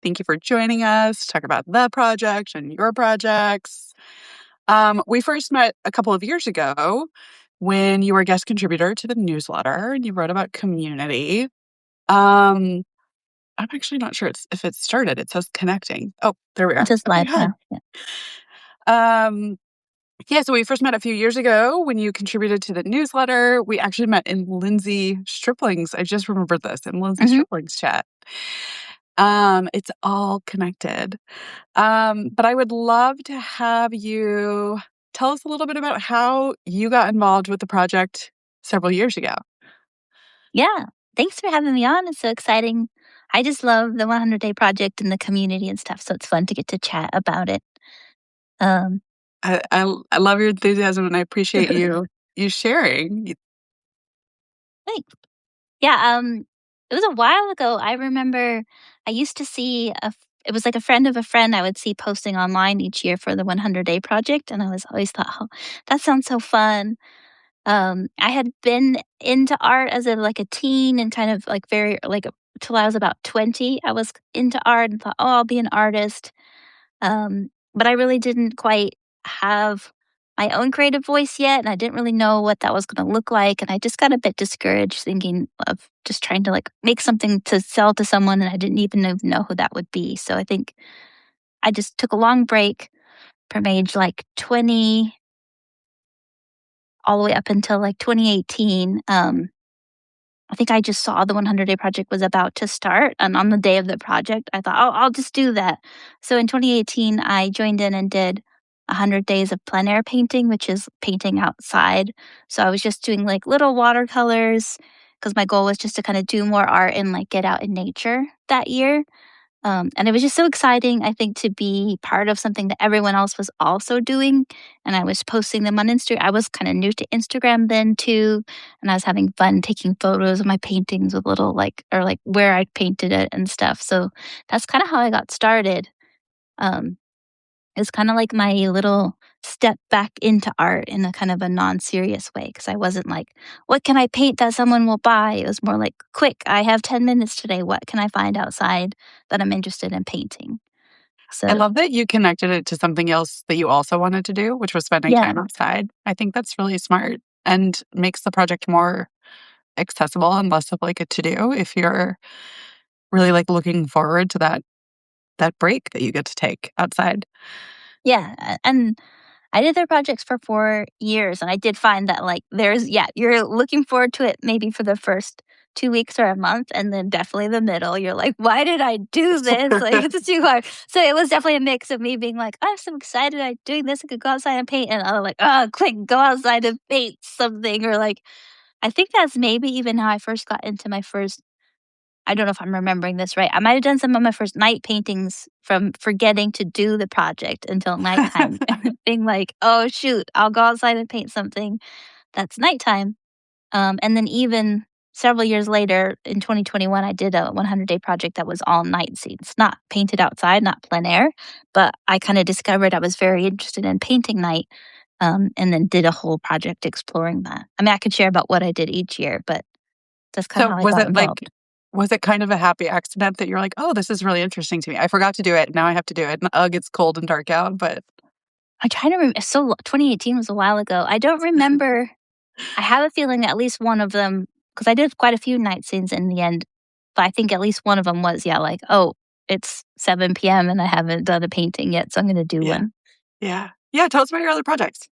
Thank you for joining us to talk about the project and your projects. We first met a couple of years ago when you were a guest contributor to the newsletter and you wrote about community. Um, I'm actually not sure if it started. It says connecting. Oh, there we are. It's just Okay, live good. now. Yeah. Yeah, so we first met a few years ago when you contributed to the newsletter. We actually met in Lindsay Stripling's. I just remembered this in Lindsay Mhm. Stripling's chat. It's all connected. But I would love to have you tell us a little bit about how you got involved with the project several years ago. Yeah. Thanks for having me on. It's so exciting. I just love the 100-day project and the community and stuff, so it's fun to get to chat about it. Um, I love your enthusiasm and I appreciate you sharing. Thanks. Yeah, it was a while ago. I remember I used to see it was like a friend of a friend I would see posting online each year for the 100-day project, and I was always thought, "Oh, that sounds so fun." I had been into art as a teen and kind of like very like till I was about 20. I was into art and thought, "Oh, I'll be an artist." But I really didn't quite have my own creative voice yet, and I didn't really know what that was going to look like. And I just got a bit discouraged thinking of just trying to like make something to sell to someone, and I didn't even know who that would be. So I think I just took a long break from age like 20 all the way up until like 2018. I think I just saw the 100-day project was about to start, and on the day of the project, I thought, "Oh, I'll just do that." So in 2018, I joined in and did 100 days of plein air painting, which is painting outside. So I was just doing, like, little watercolors because my goal was just to kinda do more art and, like, get out in nature that year. And it was just so exciting, I think, to be part of something that everyone else was also doing. And I was posting them on Instagram. I was kind of new to Instagram then too. And I was having fun taking photos of my paintings with little or like where I painted it and stuff. So that's kind of how I got started. Um, it's kind of like my little step back into art in a kind of a non-serious way because I wasn't like, what can I paint that someone will buy? It was more like, quick, I have 10 minutes today. What can I find outside that I'm interested in painting? I So, love that you connected it to something else that you also wanted to do, which was spending yeah. time outside. I think that's really smart and makes the project more accessible and less of like a to do if you're really like looking forward to that break that you get to take outside. Yeah, and I did their projects for 4 years, and I did find that, like, you're looking forward to it maybe for the first 2 weeks or a month, and then definitely the middle, you're like, "Why did I do this?" Like, it's too hard. So it was definitely a mix of me being like, "I'm so excited I'm doing this, I could go outside and paint," and other like, "Oh, quick, go outside and paint something," or, like I think that's maybe even how I first got into my first I don't know if I'm remembering this right. I might have done some of my first night paintings from forgetting to do the project until nighttime and being like, "Oh, shoot, I'll go outside and paint something that's nighttime." And then even several years later in 2021, I did a 100-day project that was all night scenes, not painted outside, not plein air, but I kinda discovered I was very interested in painting night, and then did a whole project exploring that. I mean, I could share about what I did each year, but that's kinda So how I got involved. was it kind of a happy accident that you're like, "Oh, this is really interesting to me. I forgot to do it. Now I have to do it." And ugh, it's cold and dark out, but I'm trying to remember. 2018 was a while ago. I don't remember. I have a feeling at least one of them, because I did quite a few night scenes in the end, but I think at least one of them was, yeah, like, "Oh, it's 7 PM and I haven't done a painting yet, so I'm gonna do yeah. one." Yeah. Yeah, tell us about your other projects.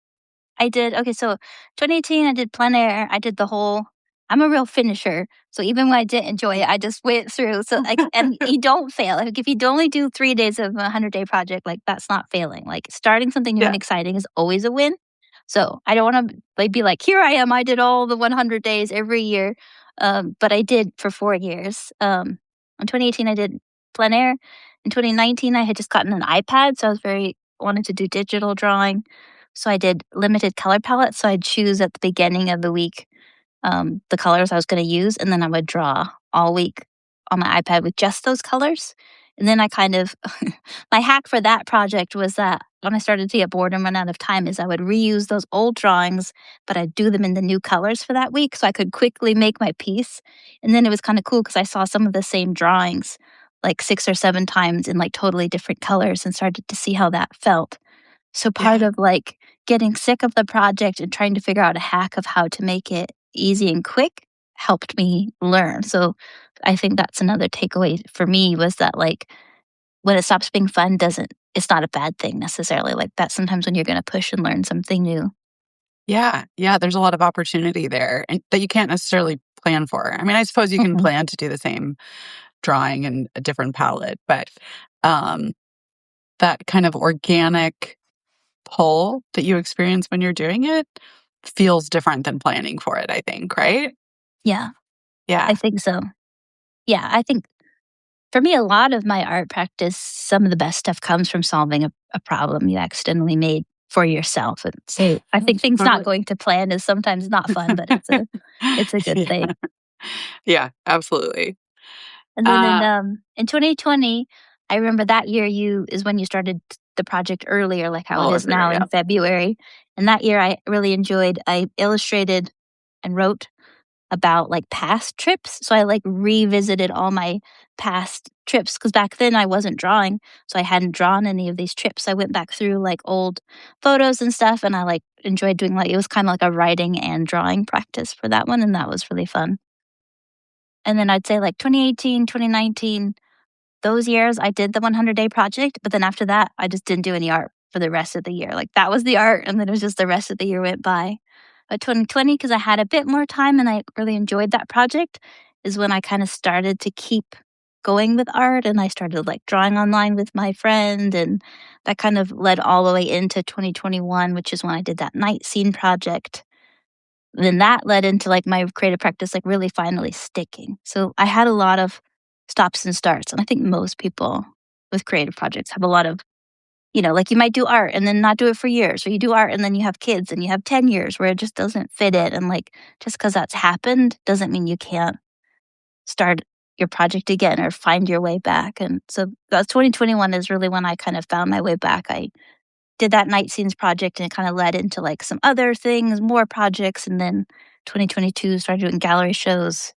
I did okay, so 2018, I did plein air. I did the whole I'm a real finisher, so even when I didn't enjoy it, I just went through. So, like and you don't fail. Like, if you only do 3 days of a 100-day project, like, that's not failing. Like, starting something new and Yeah. exciting is always a win. So, I don't wanna, like, be like, "Here I am, I did all the 100 days every year." But I did for 4 years. In 2018, I did plein air. In 2019, I had just gotten an iPad, so I was very wanted to do digital drawing. So I did limited color palettes, so I'd choose at the beginning of the week, the colors I was gonna use, and then I would draw all week on my iPad with just those colors. And then I kind of my hack for that project was that when I started to get bored and run out of time is I would reuse those old drawings, but I'd do them in the new colors for that week so I could quickly make my piece. And then it was kinda cool because I saw some of the same drawings, like 6 or 7 times in, like, totally different colors and started to see how that felt. So part Yeah. of, like, getting sick of the project and trying to figure out a hack of how to make it easy and quick helped me learn. So I think that's another takeaway for me was that, like, when it stops being fun doesn't it's not a bad thing necessarily, like, that sometimes when you're gonna push and learn something new. Yeah, yeah, there's a lot of opportunity there and that you can't necessarily plan for. I mean, I suppose you can Mhm. plan to do the same drawing in a different palette, but, um, that kind of organic pull that you experience when you're doing it feels different than planning for it, I think, right? Yeah, I Yeah. think so. Yeah, I think for me, a lot of my art practice, some of the best stuff comes from solving a problem you accidentally made for yourself, and so I think things not Totally. going to plan is sometimes not fun, but it's a good Yeah. thing. Yeah, absolutely. And then Uh in 2020, I remember that year you is when you started the project earlier, like how it All is everywhere, now yeah. in February, and that year I illustrated and wrote about, like, past trips, so I, like, revisited all my past trips because back then I wasn't drawing, so I hadn't drawn any of these trips. I went back through, like, old photos and stuff, and I, like, enjoyed doing, like it was kinda like a writing and drawing practice for that one, and that was really fun. And then I'd say, like, 2018, 2019, those years I did the 100-day project, but then after that, I just didn't do any art for the rest of the year. Like, that was the art, and then it was just the rest of the year went by. But 2020, because I had a bit more time and I really enjoyed that project, is when I kinda started to keep going with art, and I started, like, drawing online with my friend, and that kind of led all the way into 2021, which is when I did that night scene project. Then that led into, like, my creative practice, like, really finally sticking. So I had a lot of stops and starts, and I think most people with creative projects have a lot of like, you might do art and then not do it for years, or you do art and then you have kids and you have 10 years where it just doesn't fit it, and, like, just because that's happened doesn't mean you can't start your project again or find your way back, and so that's 2021 is really when I kind of found my way back. I did that night scenes project and it kinda led into, like, some other things, more projects, and then 2022 started doing gallery shows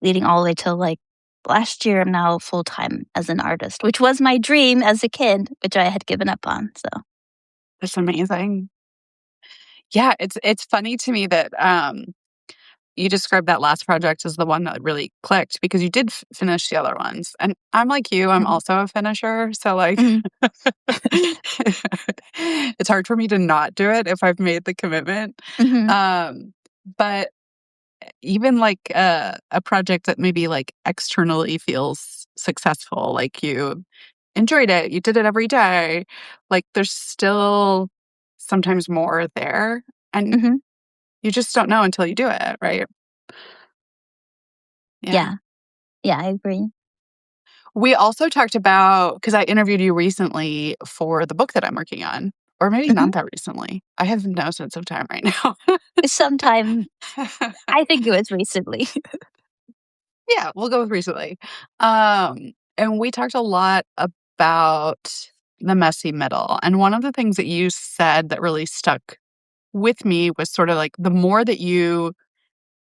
leading all the way till, like, last year. I'm now full-time as an artist, which was my dream as a kid, which I had given up on, so That's amazing. Yeah, it's funny to me that, you described that last project as the one that really clicked because you did finish the other ones, and I'm like you, I'm Mhm. also a finisher, so, like, Mhm. it's hard for me to not do it if I've made the commitment, Mhm. but even, like, a project that maybe, like, externally feels successful, like, you enjoyed it, you did it every day, like, there's still sometimes more there, and Mhm. you just don't know until you do it, right? Yeah. Yeah. Yeah, I agree. We also talked about because I interviewed you recently for the book that I'm working on, or maybe Mhm. not that recently. I have no sense of time right now. Sometime I think it was recently. Yeah, we'll go with recently. And we talked a lot about the messy middle, and one of the things that you said that really stuck with me was sort of like the more that you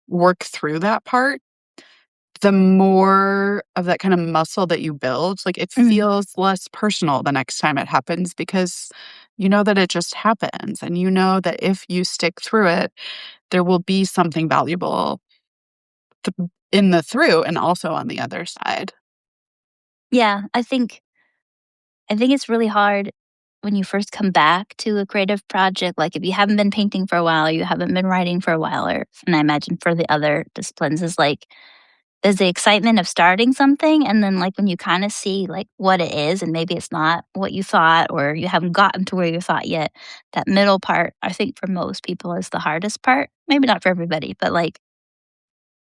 work through that part, the more of that kind of muscle that you build, like, it Mhm. feels less personal the next time it happens because you know that it just happens, and you know that if you stick through it, there will be something valuable in the through and also on the other side. Yeah, I think it's really hard when you first come back to a creative project, like, if you haven't been painting for a while or you haven't been writing for a while, or and I imagine for the other disciplines is, like, there's the excitement of starting something, and then, like, when you kinda see, like, what it is and maybe it's not what you thought or you haven't gotten to where you thought yet, that middle part, I think for most people is the hardest part. Maybe not for everybody, but, like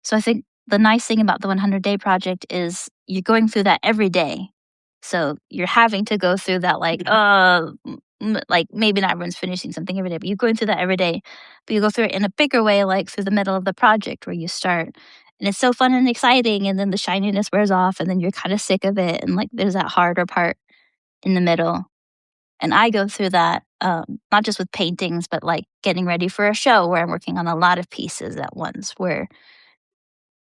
so I think the nice thing about the 100-day project is you're going through that every day. So you're having to go through that, like, Yeah. like, maybe not everyone's finishing something every day, but you're going through that every day. But you go through it in a bigger way, like through the middle of the project where you start. And it's so fun and exciting, and then the shininess wears off, and then you're kinda sick of it, and, like, there's that harder part in the middle. And I go through that, not just with paintings, but, like, getting ready for a show where I'm working on a lot of pieces at once, where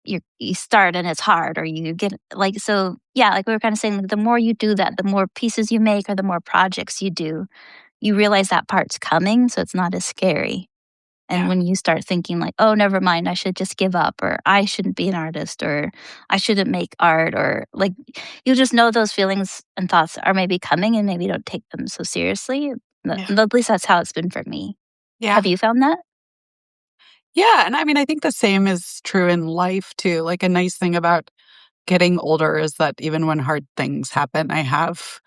you start and it's hard or you get like so yeah, like we were kinda saying, like, the more you do that, the more pieces you make or the more projects you do, you realize that part's coming, so it's not as scary. And Yeah. when you start thinking like, "Oh, never mind, I should just give up," or "I shouldn't be an artist," or "I shouldn't make art," or like, you'll just know those feelings and thoughts are maybe coming and maybe don't take them so seriously. Yeah. At least that's how it's been for me. Yeah. Have you found that? Yeah, and I mean, I think the same is true in life too. Like, a nice thing about getting older is that even when hard things happen, I have,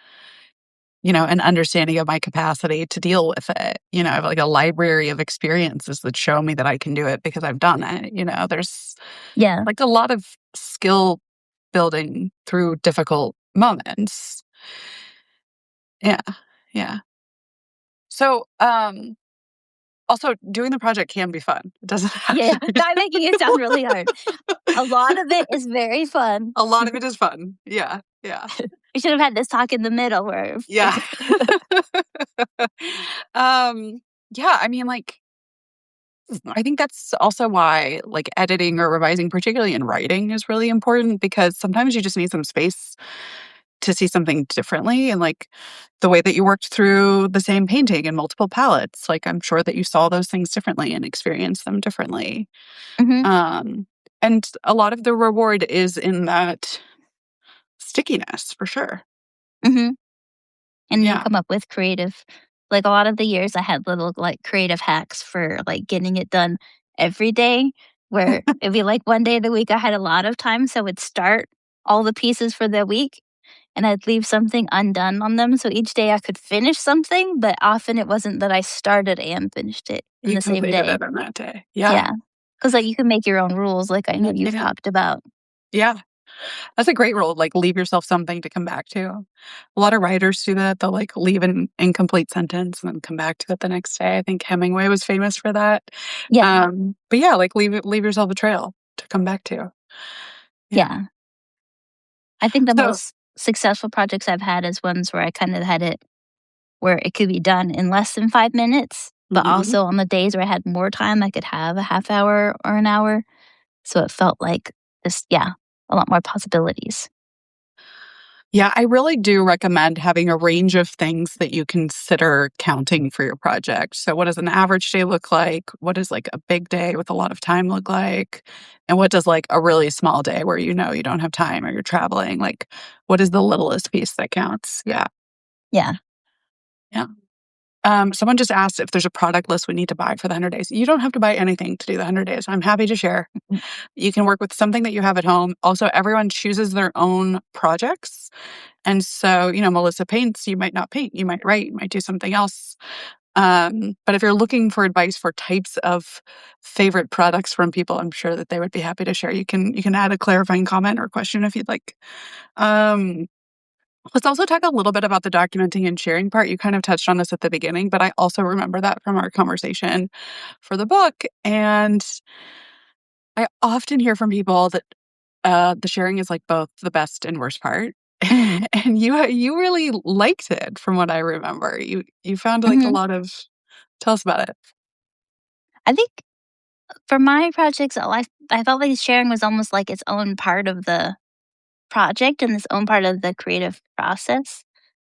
an understanding of my capacity to deal with it. I have, like, a library of experiences that show me that I can do it because I've done it. There's, Yeah. like, a lot of skill building through difficult moments. Yeah, yeah. So, also doing the project can be fun. It doesn't have Yeah, to be. not making it sound really hard. A lot of it is very fun. A lot of it is fun. Yeah, yeah, We should have had this talk in the middle where yeah. Um, yeah, I mean, like, I think that's also why, like, editing or revising, particularly in writing, is really important because sometimes you just need some space to see something differently and, like, the way that you worked through the same painting in multiple palettes, like, I'm sure that you saw those things differently and experienced them differently. Mhm, Um, and a lot of the reward is in that stickiness for sure. mhm. And you Yeah. come up with creative like, a lot of the years I had little, like, creative hacks for, like, getting it done every day, where it'd be, like, one day of the week I had a lot of time, so I would start all the pieces for the week, and I'd leave something undone on them, so each day I could finish something, but often it wasn't that I started and finished it in You the same completed day. it on that day. Yeah. Yeah, because like, you can make your own rules, like I know You you've can. talked about. Yeah. That's a great rule, like, leave yourself something to come back to. A lot of writers do that. They'll, like, leave an incomplete sentence and then come back to it the next day. I think Hemingway was famous for that. Yeah, But yeah, like, leave yourself a trail to come back to. Yeah. yeah. I think the So most successful projects I've had is ones where I kind of had it where it could be done in less than 5 minutes, but mhm. also on the days where I had more time, I could have a half hour or an hour, so it felt like just yeah, a lot more possibilities. Yeah, I really do recommend having a range of things that you consider counting for your project. So what does an average day look like? What does, like, a big day with a lot of time look like? And what does, like, a really small day where you don't have time or you're traveling? Like, what is the littlest piece that counts? Yeah, Yeah. yeah. Someone just asked if there's a product list we need to buy for the 100 days. You don't have to buy anything to do the 100 days. I'm happy to share. Mm, You can work with something that you have at home. Also, everyone chooses their own projects. And so, Melissa paints, you might not paint, you might write, you might do something else. But if you're looking for advice for types of favorite products from people, I'm sure that they would be happy to share. You can add a clarifying comment or question if you'd like. Um, let's also talk a little bit about the documenting and sharing part. You kind of touched on this at the beginning, but I also remember that from our conversation for the book. And I often hear from people that the sharing is, like, both the best and worst part. mm, And you really liked it from what I remember. You found, like, a mhm. lot of. Tell us about it. I think for my projects, I felt like sharing was almost like its own part of the project and its own part of the creative process.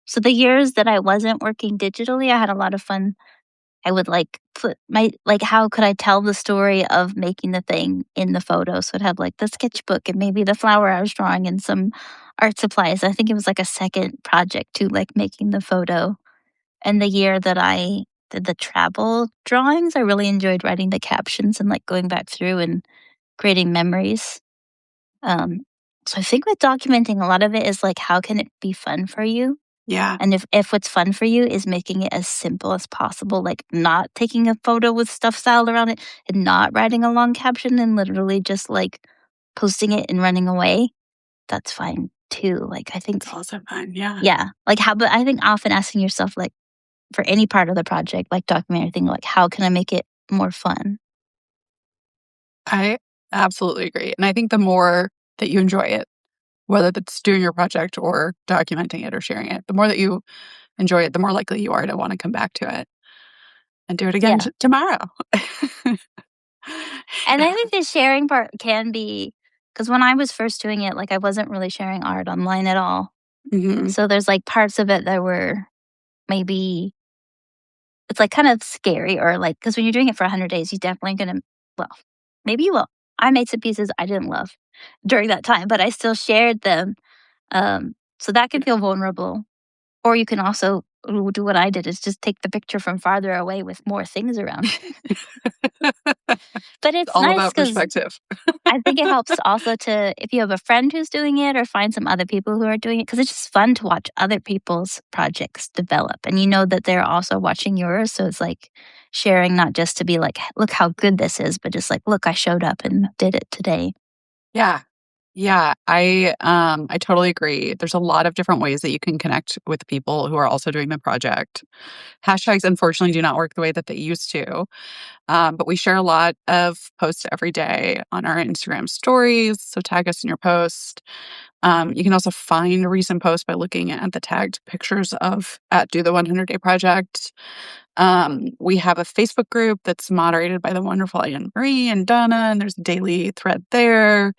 So the years that I wasn't working digitally, I had a lot of fun. I would, like, put my like, how could I tell the story of making the thing in the photo? So I'd have, like, the sketchbook and maybe the flower I was drawing and some art supplies. I think it was, like, a second project to, like, making the photo. And the year that I did the travel drawings, I really enjoyed writing the captions and, like, going back through and creating memories. Um, so I think with documenting, a lot of it is, like, how can it be fun for you? Yeah, And if what's fun for you is making it as simple as possible, like not taking a photo with stuff styled around it and not writing a long caption and literally just like posting it and running away, that's fine too. Like I it's think also fun, yeah. yeah, like how but I think often asking yourself like for any part of the project, like documentary thing, like how can I make it more fun? I absolutely agree, and I think the more that you enjoy it, whether that's doing your project or documenting it or sharing it, the more that you enjoy it, the more likely you are to wanna come back to it and do it again Yeah. t tomorrow. And I think the sharing part can be 'Cause when I was first doing it, like, I wasn't really sharing art online at all. Mhm. So there's, like, parts of it that were maybe it's, like, kind of scary or, like, because when you're doing it for 100 days, you definitely gonna well, maybe you will. I made some pieces I didn't love during that time, but I still shared them, so that can feel vulnerable. Or you can also do what I did, is just take the picture from farther away with more things around. But It's it's all nice about because perspective. I think it helps also to if you have a friend who's doing it or find some other people who are doing it, because it's just fun to watch other people's projects develop, and you know that they're also watching yours, so it's like sharing not just to be like, "Look how good this is," but just like, "Look, I showed up and did it today." Yeah. Yeah, I totally agree. There's a lot of different ways that you can connect with people who are also doing the project. Hashtags, unfortunately, do not work the way that they used to, but we share a lot of posts every day on our Instagram stories, so tag us in your post. You can also find recent posts by looking at the tagged pictures of at Do the 100 Day Project. We have a Facebook group that's moderated by the wonderful Anne Marie and Donna, and there's a daily thread there.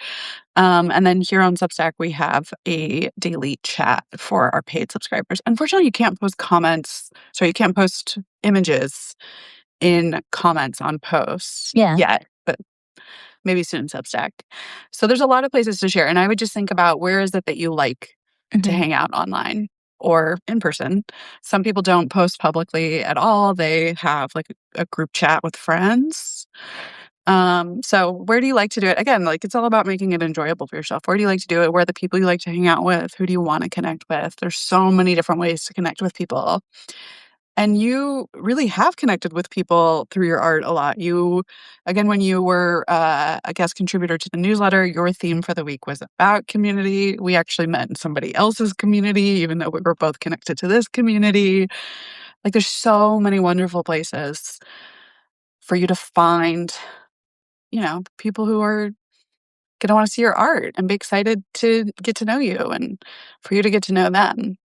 And then here on Substack, we have a daily chat for our paid subscribers. Unfortunately, you can't post comments. Sorry, you can't post images in comments on posts Yeah. yet, but maybe soon Substack. So there's a lot of places to share. And I would just think about where is it that you like to Mhm. hang out online or in person. Some people don't post publicly at all. They have like a group chat with friends. So where do you like to do it? Again, like it's all about making it enjoyable for yourself. Where do you like to do it? Where are the people you like to hang out with? Who do you want to connect with? There's so many different ways to connect with people. And you really have connected with people through your art a lot. Again, when you were a guest contributor to the newsletter, your theme for the week was about community. We actually met in somebody else's community, even though we were both connected to this community. Like, there's so many wonderful places for you to find, people who are going to want to see your art and be excited to get to know you and for you to get to know them.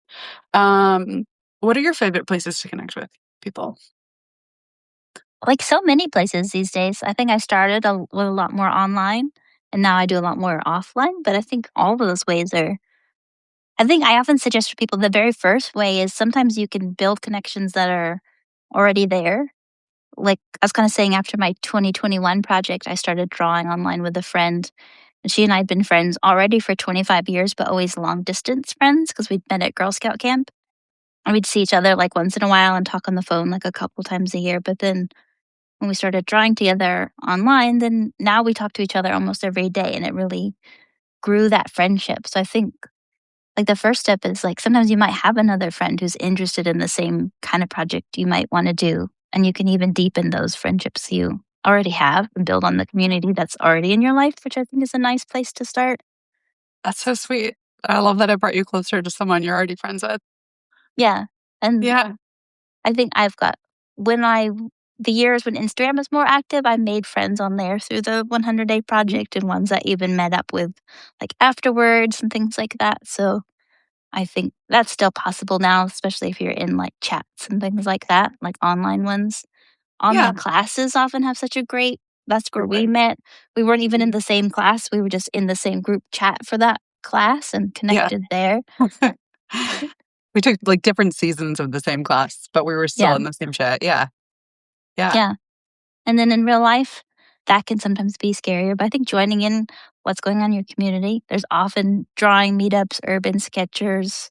Um, what are your favorite places to connect with people? Like so many places these days, I think I started with a lot more online, and now I do a lot more offline, but I think all of those ways are I think I often suggest for people the very first way is sometimes you can build connections that are already there. Like I was kind of saying after my 2021 project, I started drawing online with a friend. And she and I had been friends already for 25 years, but always long distance friends because we'd met at Girl Scout camp. And we'd see each other like once in a while and talk on the phone like a couple times a year. But then when we started drawing together online, then now we talk to each other almost every day and it really grew that friendship. So I think like the first step is like sometimes you might have another friend who's interested in the same kind of project you might want to do. And you can even deepen those friendships you already have and build on the community that's already in your life, which I think is a nice place to start. That's so sweet. I love that it brought you closer to someone you're already friends with. Yeah. And Yeah. I think I've got when I the years when Instagram was more active, I made friends on there through the 100 Day Mhm. Project and ones that even met up with like afterwards and things like that. So I think that's still possible now, especially if you're in like chats and things like that, like online ones. Yeah. Online classes often have such a great that's where Great we way. met. We weren't even in Mhm. the same class. We were just in the same group chat for that class and Yeah. connected there. We took, like, different seasons of the same class, but we were still Yeah. in the same chat. Yeah. Yeah. Yeah. And then in real life, that can sometimes be scarier. But I think joining in what's going on in your community, there's often drawing meetups, urban sketchers.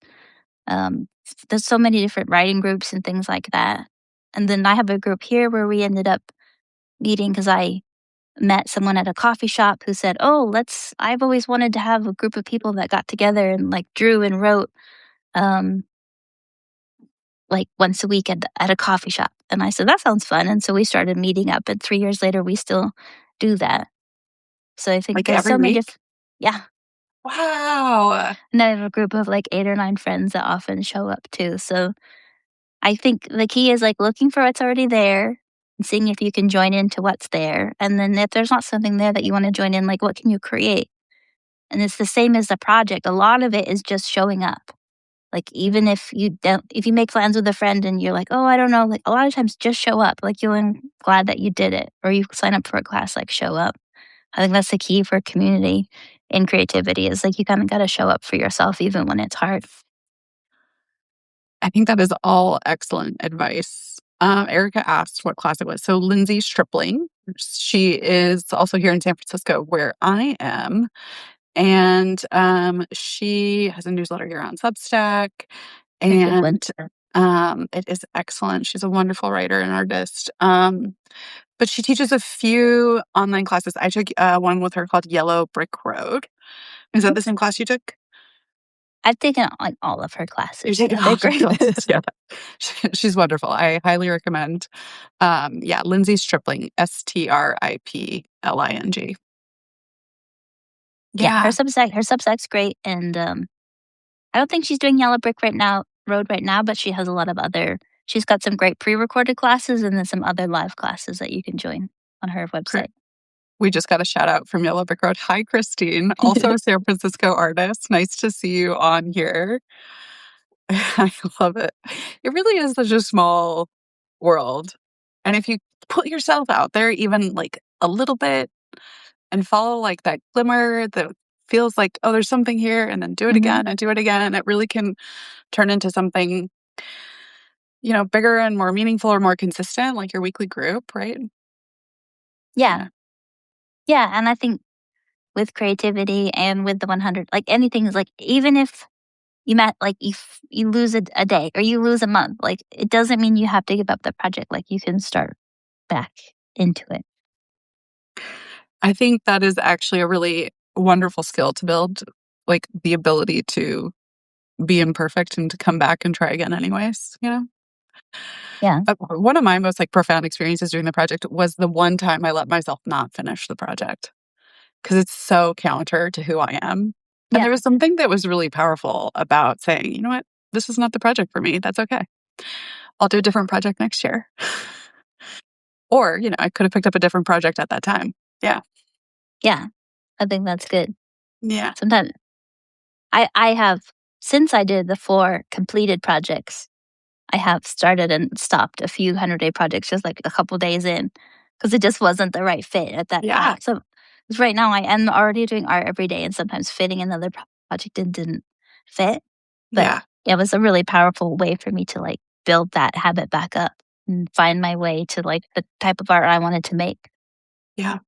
There's so many different writing groups and things like that. And then I have a group here where we ended up meeting because I met someone at a coffee shop who said, "Oh, I've always wanted to have a group of people that got together and like drew and wrote um, like once a week at a coffee shop." And I said, "That sounds fun." And so we started meeting up. And 3 years later, we still do that. So I think Like, there's every so many week? different, yeah. Wow. And I have a group of like 8 or 9 friends that often show up too. So I think the key is like looking for what's already there and seeing if you can join into what's there. And then if there's not something there that you want to join in, like what can you create? And it's the same as the project. A lot of it is just showing up. Like even if you make plans with a friend and you're like, oh, I don't know, like a lot of times just show up. Like you'll be glad that you did it, or you sign up for a class, like show up. I think that's the key for community and creativity is like you kind of got to show up for yourself even when it's hard. I think that is all excellent advice. Erica asked what class it was. So Lindsay Stripling, she is also here in San Francisco, where I am. And she has a newsletter here on Substack, A good one. and it is excellent. She's a wonderful writer and artist. But she teaches a few online classes. I took one with her called Yellow Brick Road. Is Mhm. that the same class you took? I've taken like all of her You're classes. taking Yeah, all they're her great. classes. Yeah. She's wonderful. I highly recommend. Yeah, Lindsay Stripling, Stripling. Yeah, Yeah, Her Substack's great, and I don't think she's doing Yellow Brick Road right now, but she has a lot of other. She's got some great pre-recorded classes and then some other live classes that you can join on her great. website. We just got a shout out from Yellow Brick Road. Hi, Christine, also a San Francisco artist. Nice to see you on here. I love it. It really is such a small world. And if you put yourself out there, even like a little bit, and follow like that glimmer that feels like, oh, there's something here, and then do it Hmm. again and do it again, it really can turn into something, bigger and more meaningful or more consistent, like your weekly group, right? Yeah, Yeah. yeah, and I think with creativity and with the 100, like anything is like even if you lose a day or you lose a month, like it doesn't mean you have to give up the project. Like you can start back into it. I think that is actually a really wonderful skill to build, like the ability to be imperfect and to come back and try again anyways. Yeah, One of my most like profound experiences doing the project was the one time I let myself not finish the project because it's so counter to who I am. And yeah, there was something that was really powerful about saying, you know what, this is not the project for me. That's okay. I'll do a different project next year. Or, I could have picked up a different project at that time. Yeah. yeah. I think that's good. Yeah. Sometimes I have since I did the 4 completed projects, I have started and stopped a few 100-day projects just, like, a couple days in because it just wasn't the right fit at that Yeah. time. So 'cause right now I am already doing art every day and sometimes fitting another project in didn't fit, but Yeah. it was a really powerful way for me to, like, build that habit back up and find my way to, like, the type of art I wanted to make. Yeah.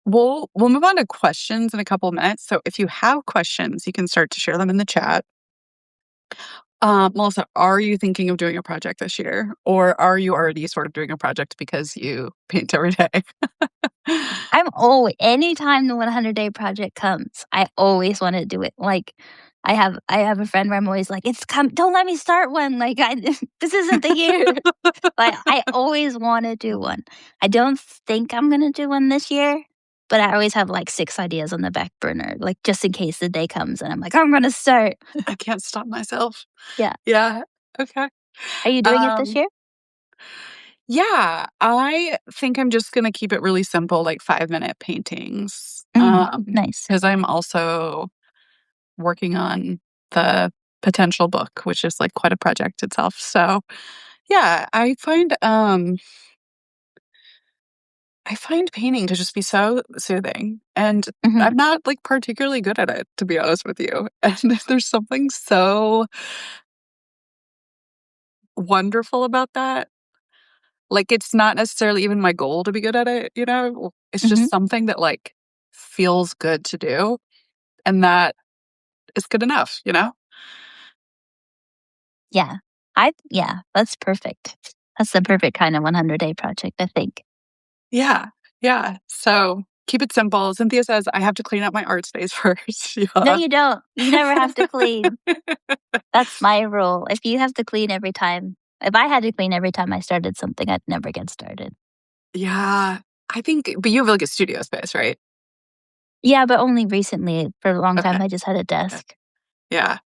We'll move on to questions in a couple of minutes. So if you have questions, you can start to share them in the chat. Melissa, are you thinking of doing a project this year, or are you already sort of doing a project because you paint every day? I'm always anytime the 100-day project comes, I always wanna do it. Like, I have a friend where I'm always like, "It's come don't let me start one, like, I this isn't the year." But I always wanna do one. I don't think I'm gonna do one this year, but I always have, like, 6 ideas on the back burner, like, just in case the day comes and I'm like, "I'm gonna start." I can't stop myself. Yeah. Yeah. Okay. Are you doing it this Um, year? yeah, I think I'm just gonna keep it really simple, like 5-minute paintings. Nice. Because I'm also working on the potential book, which is like quite a project itself. So yeah, I find painting to just be so soothing. And Mhm, I'm not like particularly good at it, to be honest with you. And there's something so wonderful about that. Like, it's not necessarily even my goal to be good at it. It's mhm. just something that like feels good to do. And that is good enough? Yeah. Yeah, that's perfect. That's the perfect kind of 100-day project, I think. Yeah. Yeah. So keep it simple. Cynthia says I have to clean up my art space first. No, Yeah. you don't. You never have to clean. That's my rule. If you have to clean every time if I had to clean every time I started something, I'd never get started. Yeah. I think, but you have like a studio space, right? Yeah, but only recently. For a long Okay. time, I just had a Okay. desk. Yeah.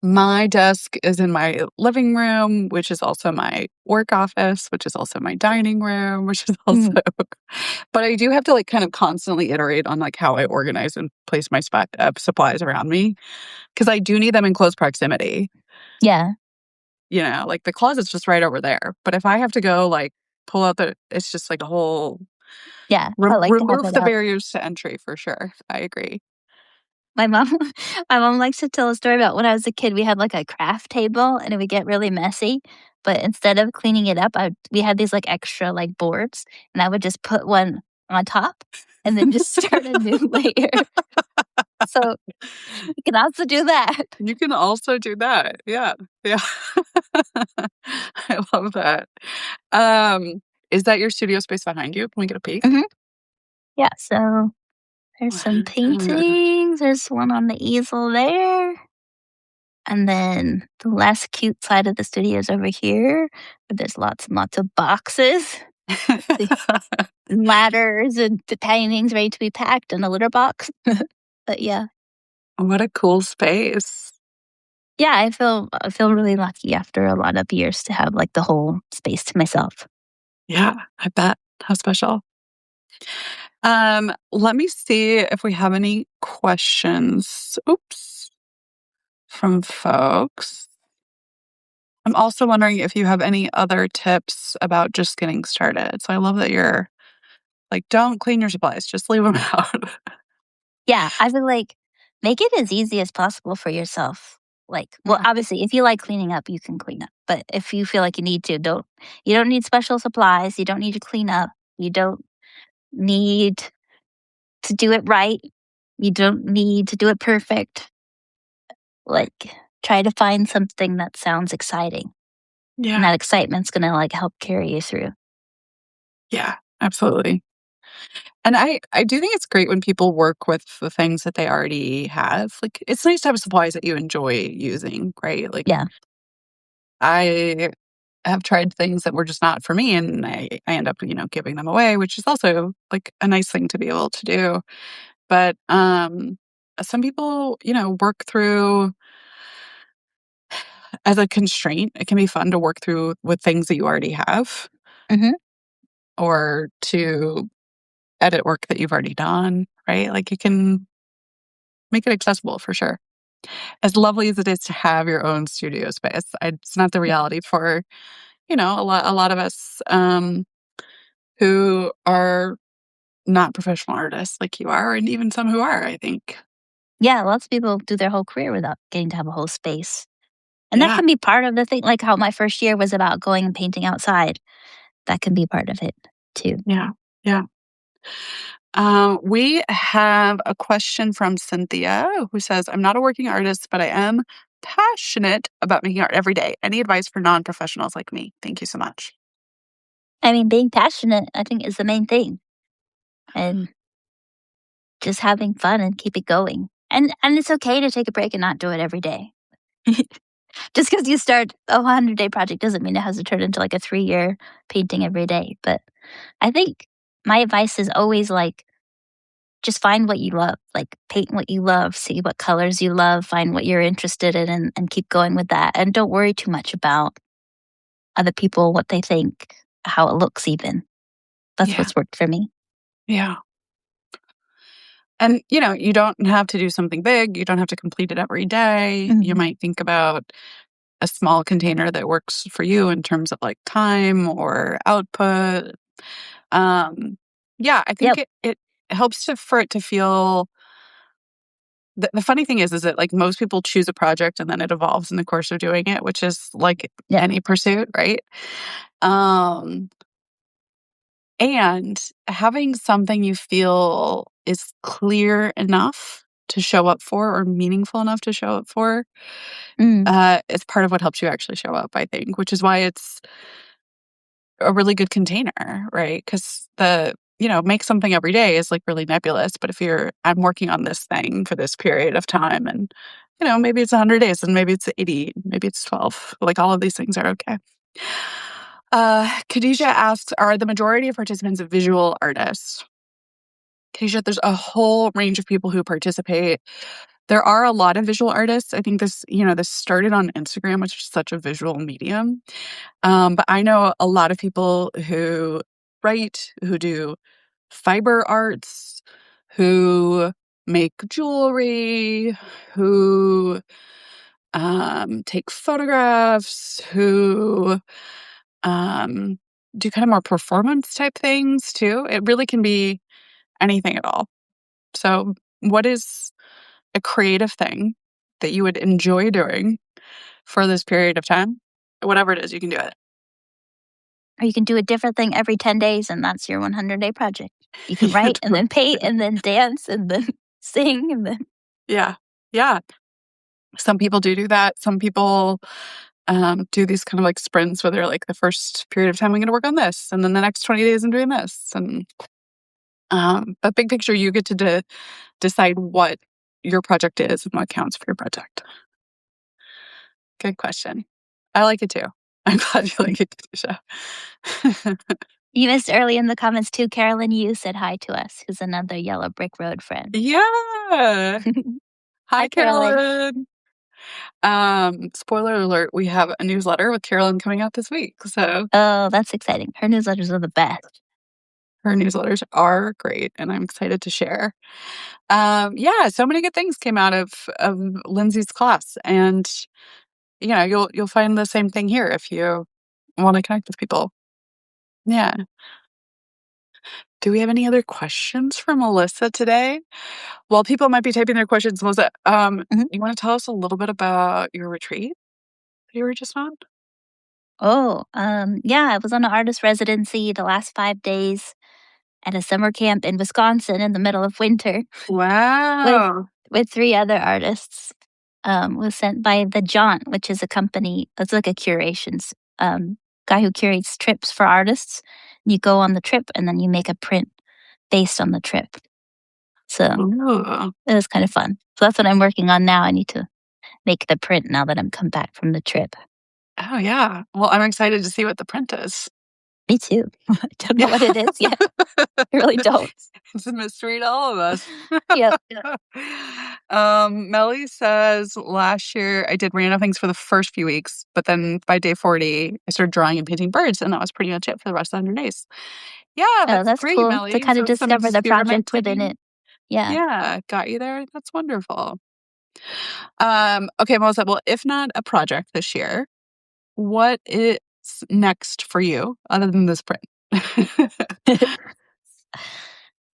My desk is in my living room, which is also my work office, which is also my dining room, which is also, Mhm. but I do have to like kind of constantly iterate on like how I organize and place my supplies around me because I do need them in close proximity. Yeah. Like the closet's just right over there. But if I have to go like pull out it's just like a whole. Yeah, I like to have Remove it the up. barriers to entry for sure. I agree. My mom my mom likes to tell a story about when I was a kid, we had, like, a craft table, and it would get really messy, but instead of cleaning it up, we had these, like, extra, like, boards, and I would just put one on top and then just start a new layer. So, you can also do that. You can also do that. Yeah. Yeah. I love that. Um, is that your studio space behind you? Can we get a peek? Mhm. Yeah, so there's some Very good. paintings, there's one on the easel there, and then the less cute side of the studio is over here, where there's lots and lots of boxes with the ladders and the paintings ready to be packed in a litter box. But yeah. What a cool space. Yeah, I feel really lucky after a lot of years to have, like, the whole space to myself. Yeah, I bet. How special. Let me see if we have any questions. Oops, from folks. I'm also wondering if you have any other tips about just getting started. So I love that you're like, don't clean your supplies, just leave them out. Yeah, I feel like make it as easy as possible for yourself. Like, well, Yeah. obviously, if you like cleaning up, you can clean up. But if you feel like you need to, you don't need special supplies. You don't need to clean up. You don't need to do it right. You don't need to do it perfect. Like, try to find something that sounds exciting. And Yeah. that excitement's gonna like help carry you through. Yeah. Absolutely. And I do think it's great when people work with the things that they already have. Like, it's nice to have supplies that you enjoy using, right? Like, Yeah. I have tried things that were just not for me, and I end up, giving them away, which is also, like, a nice thing to be able to do. But, some people, work through as a constraint, it can be fun to work through with things that you already have Mhm. or to edit work that you've already done, right? Like, you can make it accessible for sure. As lovely as it is to have your own studio space, it's not the Yeah. reality for, a lot of us, who are not professional artists like you are, and even some who are, I think. Yeah, lots of people do their whole career without getting to have a whole space. And that Yeah, can be part of the thing, like how my first year was about going and painting outside. That can be part of it too. yeah, yeah. We have a question from Cynthia who says, I'm not a working artist, but I am passionate about making art every day. Any advice for non-professionals like me? Thank you so much. I mean, being passionate, I think, is the main thing, and just having fun and keep it going. And it's okay to take a break and not do it every day. Just because you start a 100-day project doesn't mean it has to turn into like a 3-year painting every day. But I think my advice is always like just find what you love, like paint what you love, see what colors you love, find what you're interested in, and keep going with that. And don't worry too much about other people, what they think, how it looks, even. That's Yeah, what's worked for me. yeah. And, you don't have to do something big. You don't have to complete it every day. You Mhm. might think about a small container that works for you in terms of like time or output. Um, yeah, I think Yep. it helps for it to feel. The funny thing is that like most people choose a project and then it evolves in the course of doing it, which is like Yeah. any pursuit, right? Um, and having something you feel is clear enough to show up for or meaningful enough to show up for, Mm. is part of what helps you actually show up, I think, which is why it's a really good container, right? Because make something every day is like really nebulous. But if I'm working on this thing for this period of time and, maybe it's 100 days and maybe it's 80, maybe it's 12, like all of these things are okay. Khadijah asks, are the majority of participants visual artists? Khadijah, there's a whole range of people who participate. There are a lot of visual artists. I think this started on Instagram, which is such a visual medium. But I know a lot of people who write, who do fiber arts, who make jewelry, who take photographs, who um, do kind of more performance type things too. It really can be anything at all. So, what is a creative thing that you would enjoy doing for this period of time? Whatever it is, you can do it. Or you can do a different thing every 10 days, and that's your 100-day project. You can write and then paint and then dance and then sing and then Yeah. Yeah. Some people do that. Some people do these kind of like sprints where they're like, the first period of time, I'm going to work on this. And then the next 20 days, I'm doing this. And but big picture, you get to decide what your project is and what counts for your project. Good question. I like it too. I'm glad you like it too, Tisha. You missed early in the comments too, Carolyn Yu said hi to us, who's another Yellow Brick Road friend. Yeah. Hi, Hi, Carolyn. Carolyn. Spoiler alert, we have a newsletter with Carolyn coming out this week. So Oh, that's exciting. Her newsletters are the best. her newsletters are great, and I'm excited to share. Yeah, so many good things came out of Lindsay's class, and you'll find the same thing here if you want to connect with people. Yeah. Do we have any other questions for Melissa today? While people might be typing their questions, Melissa, Mhm. you want to tell us a little bit about your retreat that you were just on? Oh, yeah, I was on an artist residency the last 5 days at a summer camp in Wisconsin in the middle of winter with Wow. with 3 other artists. Was sent by The Jaunt, which is a company. It's like a curations guy who curates trips for artists. You go on the trip and then you make a print based on the trip. So Ooh. it was kind of fun. So that's what I'm working on now. I need to make the print now that I'm come back from the trip. Oh, yeah. Well, I'm excited to see what the print is. Me too. I don't know Yeah. what it is yet. I really don't. It's a mystery to all of us. Yep. Melly says, last year I did random things for the first few weeks, but then by day 40, I started drawing and painting birds, and that was pretty much it for the rest of the 100 days. Yeah, Oh, that's that's great, cool to Melly. kind of So some discover the project within experimenting. it. Yeah. Yeah, got you there. That's wonderful. Okay, Melissa, well, if not a project this year, what is next for you other than this print?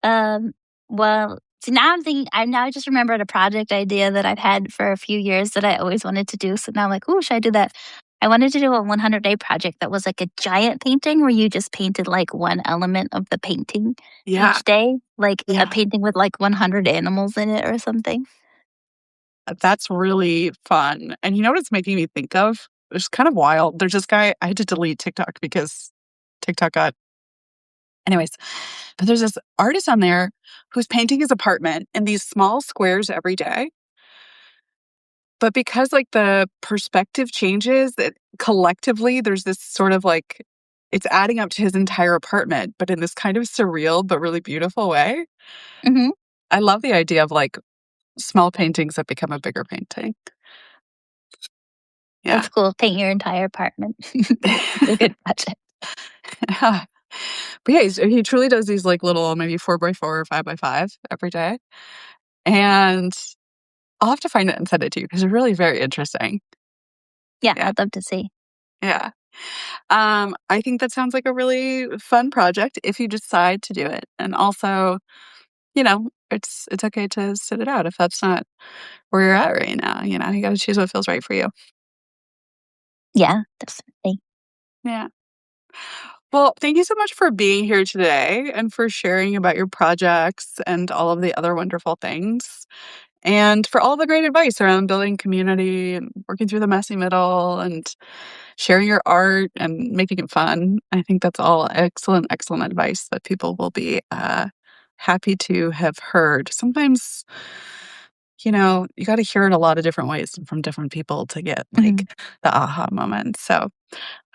Um, well, so now I'm thinking, I now just remembered a project idea that I've had for a few years that I always wanted to do. So now I'm like, oh, should I do that? I wanted to do a 100-day project that was like a giant painting where you just painted like one element of the painting Yeah, each day, like a yeah. painting with like 100 animals in it or something. That's really fun. And you know what it's making me think of? It's kind of wild. There's this guy, I had to delete TikTok because TikTok got, anyways, but there's this artist on there who's painting his apartment in these small squares every day. But because like the perspective changes, that collectively there's this sort of like, it's adding up to his entire apartment, but in this kind of surreal but really beautiful way. Hmm. I love the idea of like small paintings that become a bigger painting. Yeah. That's cool. Paint your entire apartment. It's a good project. Yeah. But yeah, he truly does these like little maybe 4x4 or 5x5 every day. And I'll have to find it and send it to you because it's really very interesting. Yeah, Yeah. I'd love to see. Yeah. I think that sounds like a really fun project if you decide to do it. And also, it's okay to sit it out if that's not where you're at right now. You got to choose what feels right for you. Yeah, definitely. Yeah. Well, thank you so much for being here today and for sharing about your projects and all of the other wonderful things. And for all the great advice around building community and working through the messy middle and sharing your art and making it fun. I think that's all excellent, excellent advice that people will be happy to have heard. Sometimes, you got to hear it a lot of different ways and from different people to get Mhm. like the aha moment. So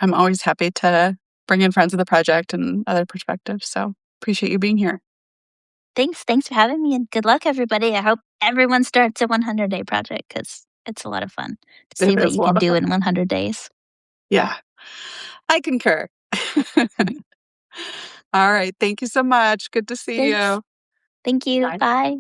I'm always happy to bring in friends of the project and other perspectives. So appreciate you being here. Thanks for having me, and good luck, everybody. I hope everyone starts a 100-day project because it's a lot of fun to see It what is you a can lot of do fun. in 100 days. Yeah, I concur. All right. Thank you so much. Good to see Thanks. you. Thank you. Bye. Bye.